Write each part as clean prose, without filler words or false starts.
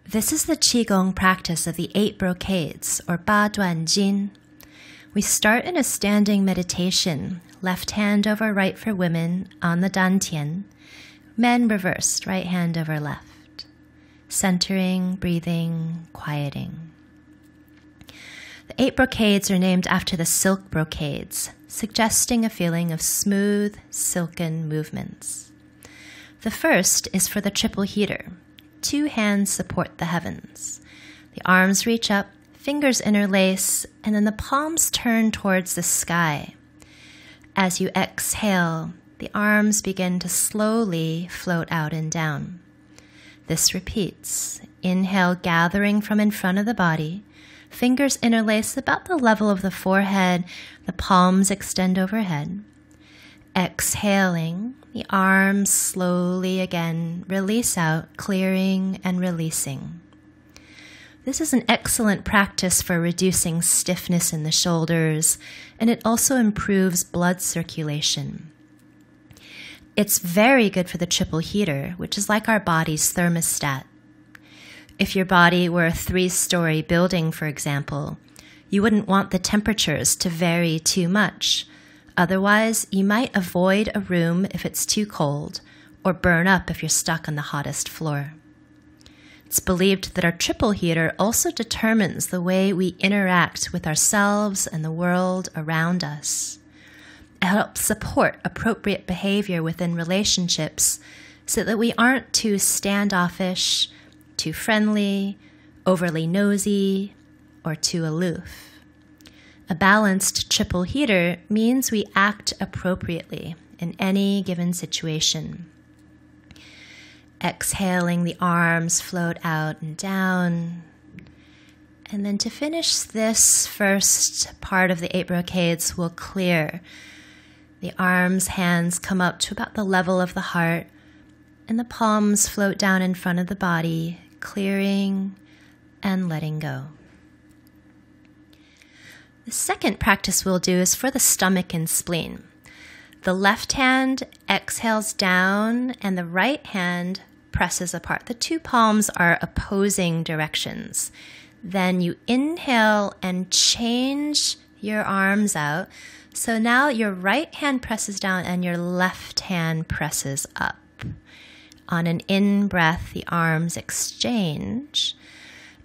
This is the Qigong practice of the 8 brocades, or 8段筋. We start in a standing meditation, left hand over right for women on the dantian, men reversed, right hand over left, centering, breathing, quieting. The 8 brocades are named after the silk brocades, suggesting a feeling of smooth, silken movements. The first is for the triple heater. 2 hands support the heavens. The arms reach up, fingers interlace, and then the palms turn towards the sky. As you exhale, the arms begin to slowly float out and down. This repeats. Inhale, gathering from in front of the body. Fingers interlace about the level of the forehead. The palms extend overhead. Exhaling, the arms slowly again release out, clearing and releasing. This is an excellent practice for reducing stiffness in the shoulders, and it also improves blood circulation. It's very good for the triple heater, which is like our body's thermostat. If your body were a 3-story building, for example, you wouldn't want the temperatures to vary too much. Otherwise, you might avoid a room if it's too cold, or burn up if you're stuck on the hottest floor. It's believed that our triple heater also determines the way we interact with ourselves and the world around us. It helps support appropriate behavior within relationships so that we aren't too standoffish, too friendly, overly nosy, or too aloof. A balanced triple heater means we act appropriately in any given situation. Exhaling, the arms float out and down. And then to finish this first part of the 8 brocades, we'll clear. The arms, hands come up to about the level of the heart, and the palms float down in front of the body, clearing and letting go. The second practice we'll do is for the stomach and spleen. The left hand exhales down and the right hand presses apart. The 2 palms are opposing directions. Then you inhale and change your arms out. So now your right hand presses down and your left hand presses up. On an in-breath, the arms exchange.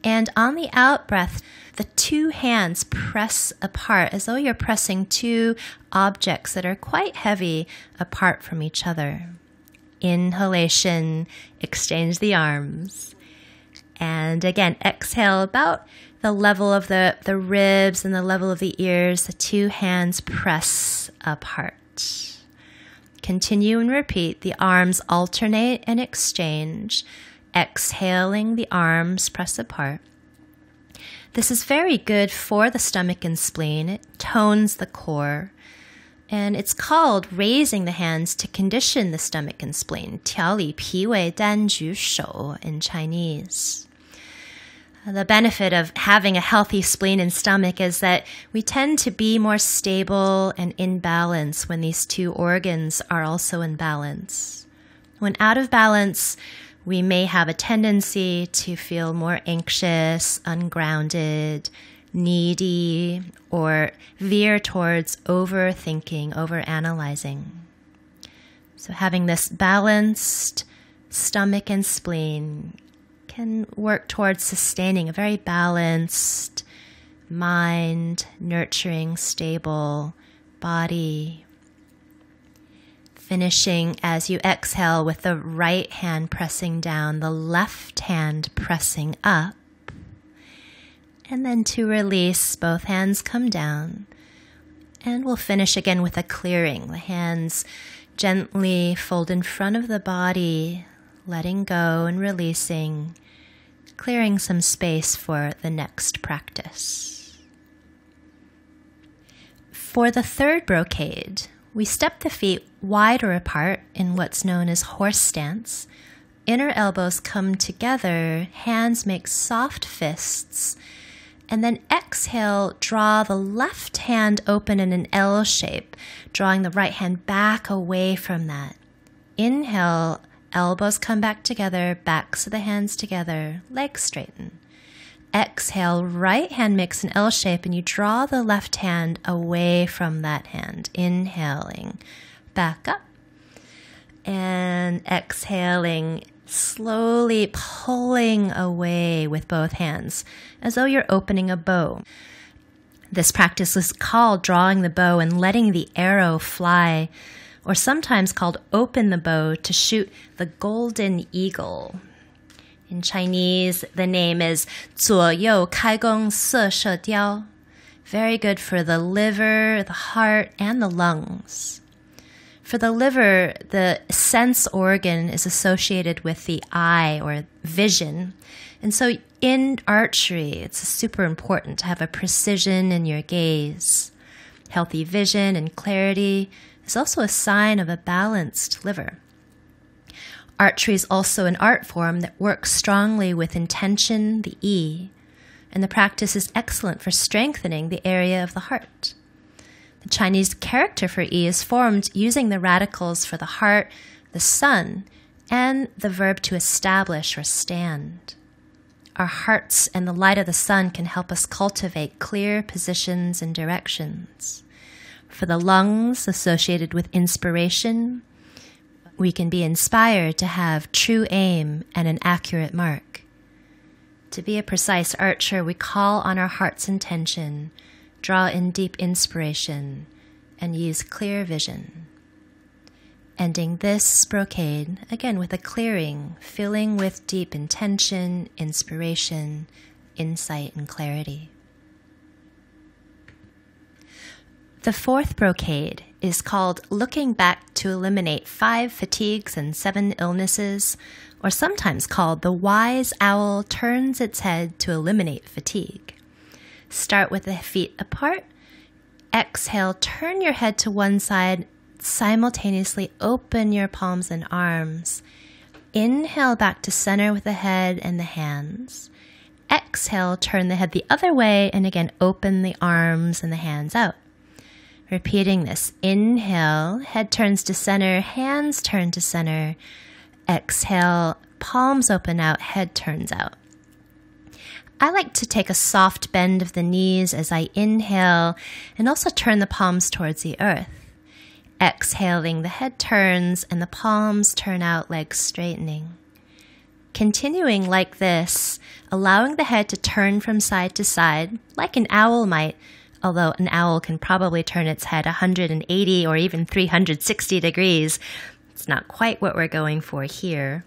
And on the out-breath, the 2 hands press apart as though you're pressing 2 objects that are quite heavy apart from each other. Inhalation, exchange the arms. And again, exhale about the level of the ribs and the level of the ears. The 2 hands press apart. Continue and repeat. The arms alternate and exchange. Exhaling, the arms press apart. This is very good for the stomach and spleen. It tones the core. And it's called raising the hands to condition the stomach and spleen. 调理脾胃丹举手 in Chinese. The benefit of having a healthy spleen and stomach is that we tend to be more stable and in balance when these 2 organs are also in balance. When out of balance, we may have a tendency to feel more anxious, ungrounded, needy, or veer towards overthinking, overanalyzing. So having this balanced stomach and spleen can work towards sustaining a very balanced mind, nurturing, stable body. Finishing as you exhale with the right hand pressing down, the left hand pressing up. And then to release, both hands come down. And we'll finish again with a clearing. The hands gently fold in front of the body, letting go and releasing, clearing some space for the next practice. For the third brocade, we step the feet wider apart in what's known as horse stance. Inner elbows come together, hands make soft fists, and then exhale, draw the left hand open in an L shape, drawing the right hand back away from that. Inhale, Elbows come back together, backs of the hands together, legs straighten. Exhale, right hand makes an L shape and you draw the left hand away from that hand. Inhaling, back up. And exhaling, slowly pulling away with both hands, as though you're opening a bow. This practice is called drawing the bow and letting the arrow fly, or sometimes called open the bow to shoot the golden eagle. In Chinese, the name is 左右开弓射射雕. Very good for the liver, the heart, and the lungs. For the liver, the sense organ is associated with the eye or vision. And so in archery, it's super important to have a precision in your gaze. Healthy vision and clarity is also a sign of a balanced liver. Archery is also an art form that works strongly with intention, the yi, and the practice is excellent for strengthening the area of the heart. The Chinese character for yi is formed using the radicals for the heart, the sun, and the verb to establish or stand. Our hearts and the light of the sun can help us cultivate clear positions and directions. For the lungs associated with inspiration, we can be inspired to have true aim and an accurate mark. To be a precise archer, we call on our heart's intention, draw in deep inspiration, and use clear vision. Ending this brocade, again with a clearing, filling with deep intention, inspiration, insight, and clarity. The fourth brocade is called Looking Back to Eliminate 5 Fatigues and 7 Illnesses, or sometimes called The Wise Owl Turns Its Head to Eliminate Fatigue. Start with the feet apart. Exhale, turn your head to one side. Simultaneously open your palms and arms. Inhale back to center with the head and the hands. Exhale, turn the head the other way, and again, open the arms and the hands out. Repeating this. Inhale, head turns to center, hands turn to center. Exhale, palms open out, head turns out. I like to take a soft bend of the knees as I inhale and also turn the palms towards the earth. Exhaling, the head turns and the palms turn out, legs straightening. Continuing like this, allowing the head to turn from side to side, like an owl might, although an owl can probably turn its head 180 or even 360 degrees. It's not quite what we're going for here.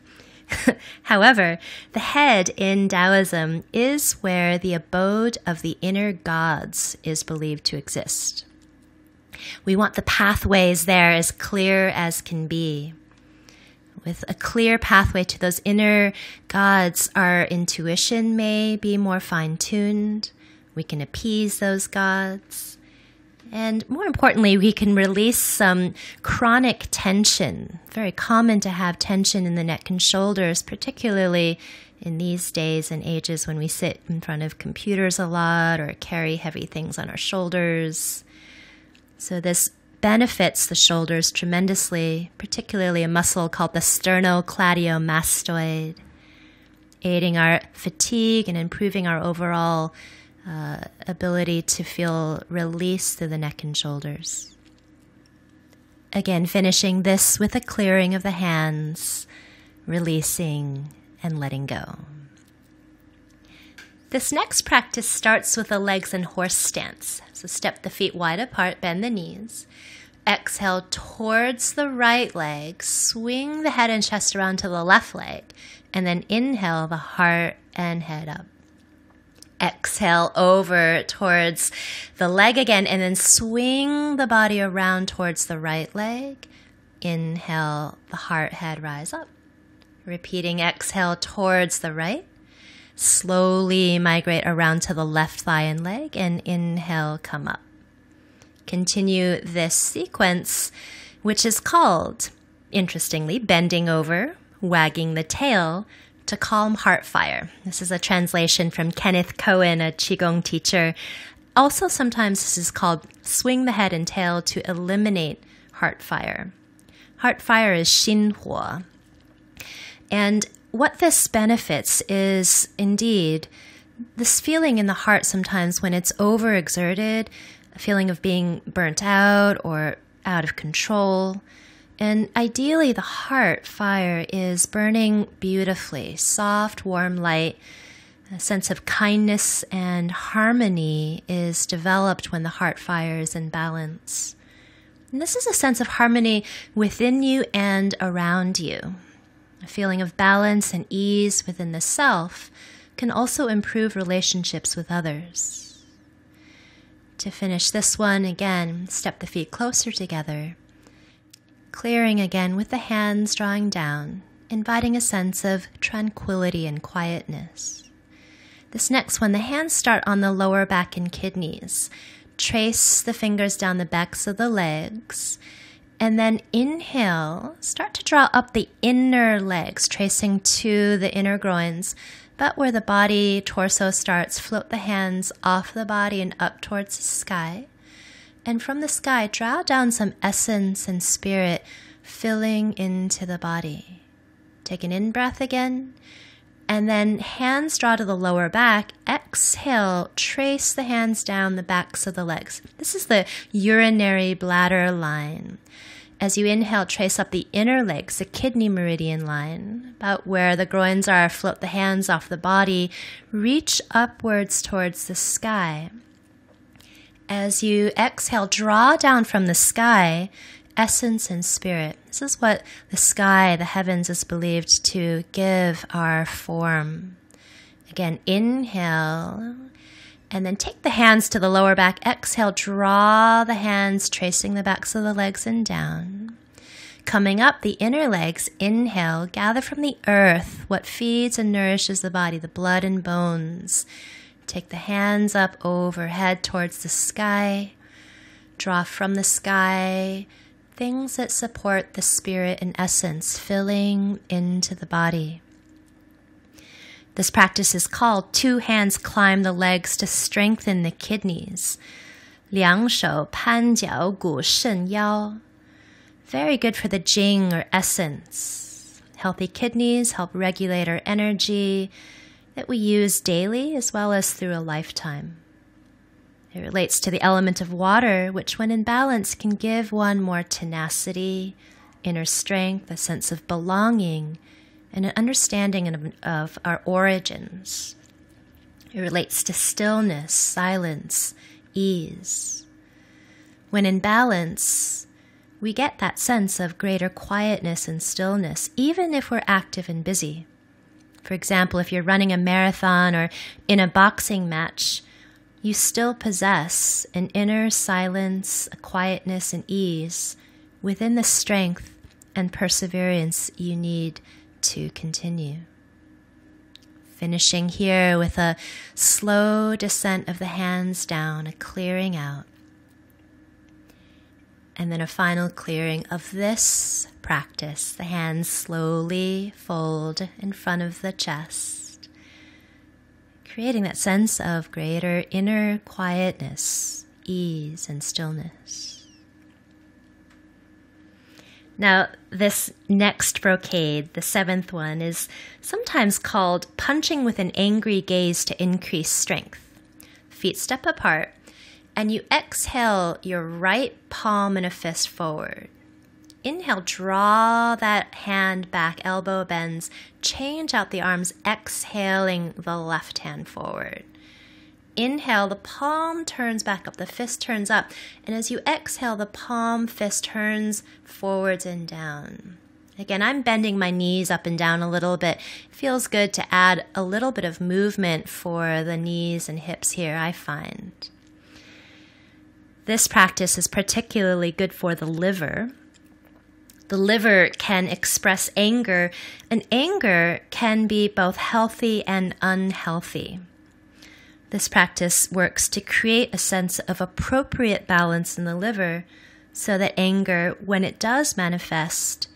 However, the head in Taoism is where the abode of the inner gods is believed to exist. We want the pathways there as clear as can be. With a clear pathway to those inner gods, our intuition may be more fine-tuned. We can appease those gods. And more importantly, we can release some chronic tension. Very common to have tension in the neck and shoulders, particularly in these days and ages when we sit in front of computers a lot or carry heavy things on our shoulders. So this benefits the shoulders tremendously, particularly a muscle called the sternocladiomastoid, aiding our fatigue and improving our overall ability to feel release through the neck and shoulders. Again, finishing this with a clearing of the hands, releasing and letting go. This next practice starts with the legs in horse stance. So step the feet wide apart, bend the knees. Exhale towards the right leg, swing the head and chest around to the left leg, and then inhale the heart and head up. Exhale over towards the leg again, and then swing the body around towards the right leg. Inhale, the heart, head, rise up. Repeating, exhale towards the right. Slowly migrate around to the left thigh and leg, and inhale, come up. Continue this sequence, which is called, interestingly, bending over, wagging the tail, to calm heart fire. This is a translation from Kenneth Cohen, a Qigong teacher. Also, sometimes this is called swing the head and tail to eliminate heart fire. Heart fire is 心火. And what this benefits is indeed this feeling in the heart sometimes when it's overexerted, a feeling of being burnt out or out of control. And ideally, the heart fire is burning beautifully, soft, warm light. A sense of kindness and harmony is developed when the heart fire is in balance. And this is a sense of harmony within you and around you. A feeling of balance and ease within the self can also improve relationships with others. To finish this one, again, step the feet closer together, clearing again with the hands drawing down, inviting a sense of tranquility and quietness. This next one, the hands start on the lower back and kidneys. Trace the fingers down the backs of the legs. And then inhale, start to draw up the inner legs, tracing to the inner groins. But where the body, torso starts, float the hands off the body and up towards the sky. And from the sky, draw down some essence and spirit filling into the body. Take an in-breath again. And then hands draw to the lower back. Exhale, trace the hands down the backs of the legs. This is the urinary bladder line. As you inhale, trace up the inner legs, the kidney meridian line. About where the groins are, float the hands off the body. Reach upwards towards the sky. As you exhale, draw down from the sky essence and spirit. This is what the sky, the heavens, is believed to give our form. Again, inhale, and then take the hands to the lower back. Exhale, draw the hands, tracing the backs of the legs and down. Coming up, the inner legs, inhale, gather from the earth what feeds and nourishes the body, the blood and bones. Take the hands up overhead towards the sky. Draw from the sky things that support the spirit and essence filling into the body. This practice is called two hands climb the legs to strengthen the kidneys. 两手攀脚骨肾腰. Very good for the Jing or essence. Healthy kidneys help regulate our energy that we use daily as well as through a lifetime. It relates to the element of water, which when in balance can give one more tenacity, inner strength, a sense of belonging, and an understanding of our origins. It relates to stillness, silence, ease. When in balance, we get that sense of greater quietness and stillness, even if we're active and busy. For example, if you're running a marathon or in a boxing match, you still possess an inner silence, a quietness and ease within the strength and perseverance you need to continue. Finishing here with a slow descent of the hands down, a clearing out. And then a final clearing of this practice. The hands slowly fold in front of the chest, creating that sense of greater inner quietness, ease, and stillness. Now, this next brocade, the seventh one, is sometimes called punching with an angry gaze to increase strength. Feet step apart, and you exhale your right palm in a fist forward. Inhale, draw that hand back, elbow bends, change out the arms, exhaling the left hand forward. Inhale, the palm turns back up, the fist turns up, and as you exhale, the palm fist turns forwards and down. Again, I'm bending my knees up and down a little bit. It feels good to add a little bit of movement for the knees and hips here, I find. This practice is particularly good for the liver. The liver can express anger, and anger can be both healthy and unhealthy. This practice works to create a sense of appropriate balance in the liver so that anger, when it does manifest,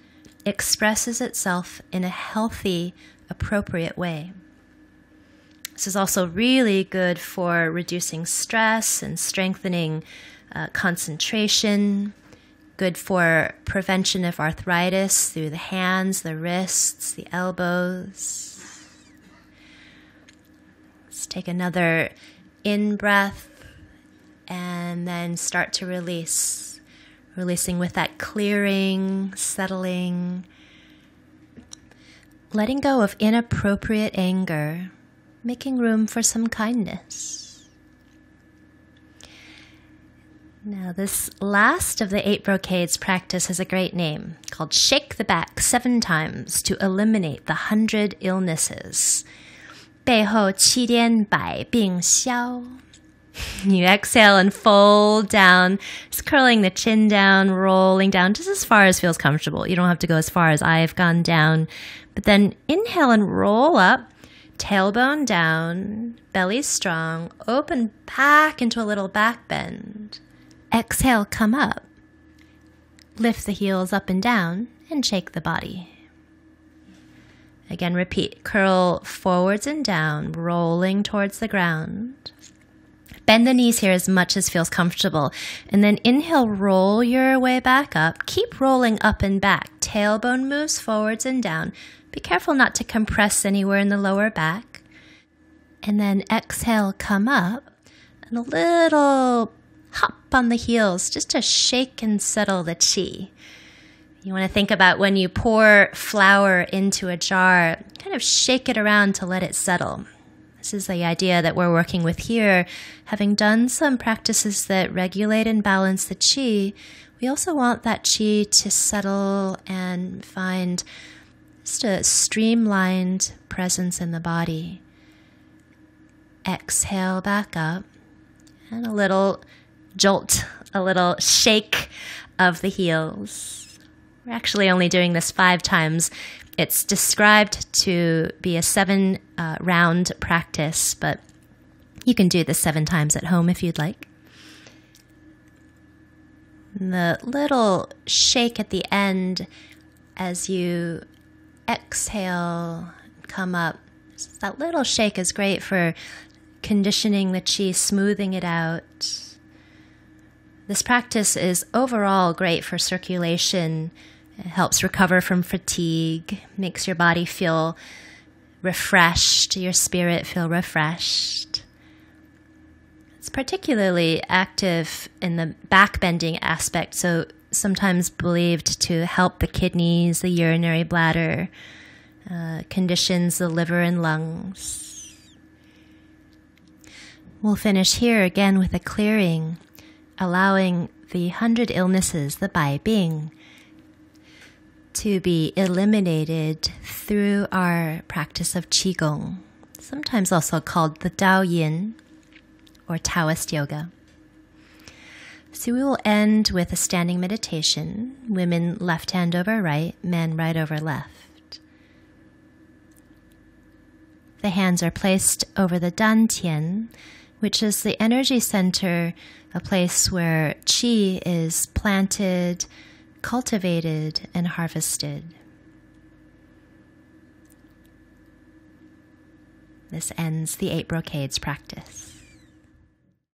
expresses itself in a healthy, appropriate way. This is also really good for reducing stress and strengthening concentration, good for prevention of arthritis through the hands, the wrists, the elbows. Let's take another in-breath and then start to release. Releasing with that clearing, settling, letting go of inappropriate anger, making room for some kindness. Now, this last of the 8 brocades practice has a great name called Shake the Back 7 times to eliminate the 100 illnesses. 背后7天百病消. You exhale and fold down, just curling the chin down, rolling down just as far as feels comfortable. You don't have to go as far as I've gone down. But then inhale and roll up, tailbone down, belly strong, open back into a little back bend. Exhale, come up. Lift the heels up and down and shake the body. Again, repeat. Curl forwards and down, rolling towards the ground. Bend the knees here as much as feels comfortable. And then inhale, roll your way back up. Keep rolling up and back. Tailbone moves forwards and down. Be careful not to compress anywhere in the lower back. And then exhale, come up. And a little hop on the heels just to shake and settle the chi. You want to think about when you pour flour into a jar, kind of shake it around to let it settle. This is the idea that we're working with here. Having done some practices that regulate and balance the chi, we also want that chi to settle and find just a streamlined presence in the body. Exhale back up and a little jolt, a little shake of the heels. We're actually only doing this 5 times. It's described to be a 7-round practice, but you can do this 7 times at home if you'd like. The little shake at the end as you exhale, come up. That little shake is great for conditioning the chi, smoothing it out. This practice is overall great for circulation. It helps recover from fatigue, makes your body feel refreshed, your spirit feel refreshed. It's particularly active in the back bending aspect, so sometimes believed to help the kidneys, the urinary bladder, conditions the liver and lungs. We'll finish here again with a clearing, allowing the 100 illnesses, the 百病, to be eliminated through our practice of Qigong, sometimes also called the Dao Yin or Taoist yoga. So we will end with a standing meditation, women left hand over right, men right over left. The hands are placed over the dantian, which is the energy center, a place where qi is planted, cultivated, and harvested. This ends the 8 brocades practice.